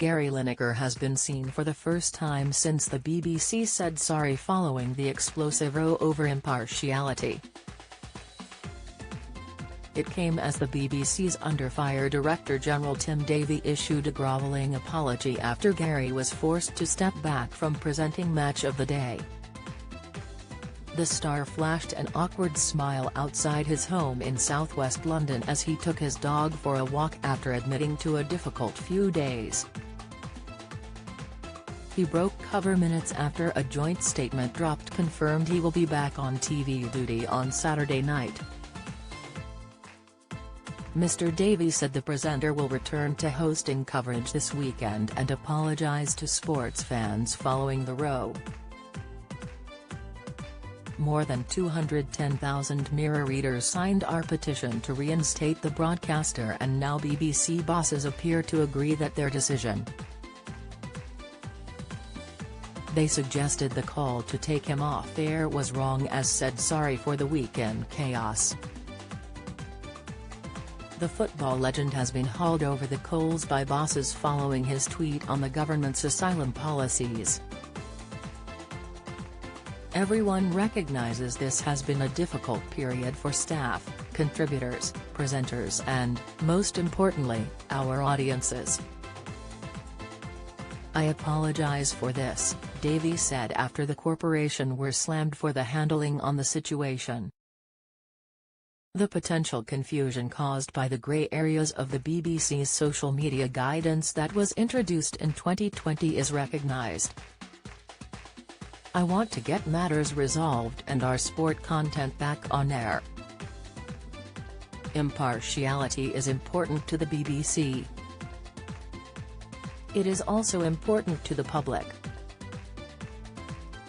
Gary Lineker has been seen for the first time since the BBC said sorry following the explosive row over impartiality. It came as the BBC's under-fire Director-General Tim Davie issued a grovelling apology after Gary was forced to step back from presenting Match of the Day. The star flashed an awkward smile outside his home in southwest London as he took his dog for a walk after admitting to a difficult few days. He broke cover minutes after a joint statement dropped confirmed he will be back on TV duty on Saturday night. Mr. Davie said the presenter will return to hosting coverage this weekend and apologised to sports fans following the row. More than 210,000 Mirror readers signed our petition to reinstate the broadcaster, and now BBC bosses appear to agree that their decision. They suggested the call to take him off air was wrong, as said sorry for the weekend chaos. The football legend has been hauled over the coals by bosses following his tweet on the government's asylum policies. Everyone recognizes this has been a difficult period for staff, contributors, presenters and, most importantly, our audiences. I apologize for this, Davie said after the corporation were slammed for the handling on the situation. The potential confusion caused by the grey areas of the BBC's social media guidance that was introduced in 2020 is recognised. I want to get matters resolved and our sport content back on air. Impartiality is important to the BBC. It is also important to the public.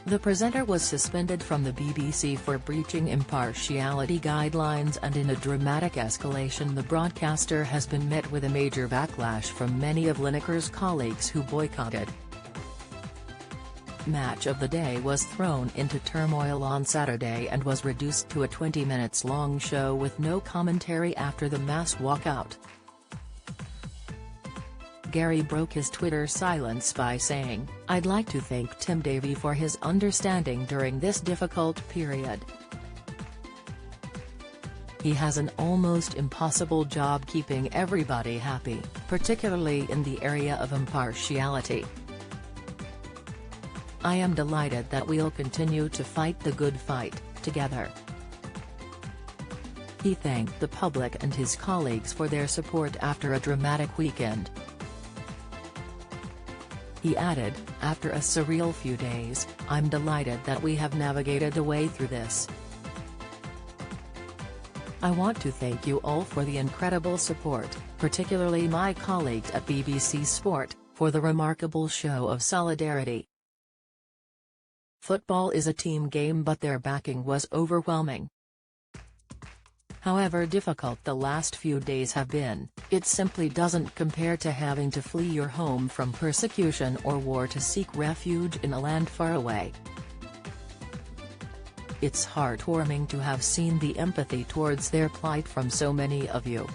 The presenter was suspended from the BBC for breaching impartiality guidelines, and in a dramatic escalation the broadcaster has been met with a major backlash from many of Lineker's colleagues who boycotted. Match of the Day was thrown into turmoil on Saturday and was reduced to a 20 minutes long show with no commentary after the mass walkout. Gary broke his Twitter silence by saying, "I'd like to thank Tim Davie for his understanding during this difficult period. He has an almost impossible job keeping everybody happy, particularly in the area of impartiality. I am delighted that we'll continue to fight the good fight, together." He thanked the public and his colleagues for their support after a dramatic weekend. He added, "After a surreal few days, I'm delighted that we have navigated a way through this. I want to thank you all for the incredible support, particularly my colleagues at BBC Sport, for the remarkable show of solidarity. Football is a team game, but their backing was overwhelming. However difficult the last few days have been, it simply doesn't compare to having to flee your home from persecution or war to seek refuge in a land far away. It's heartwarming to have seen the empathy towards their plight from so many of you."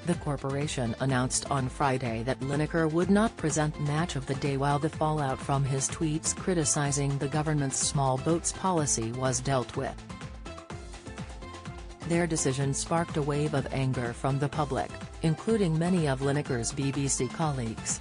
The corporation announced on Friday that Lineker would not present Match of the Day while the fallout from his tweets criticizing the government's small boats policy was dealt with. Their decision sparked a wave of anger from the public, including many of Lineker's BBC colleagues.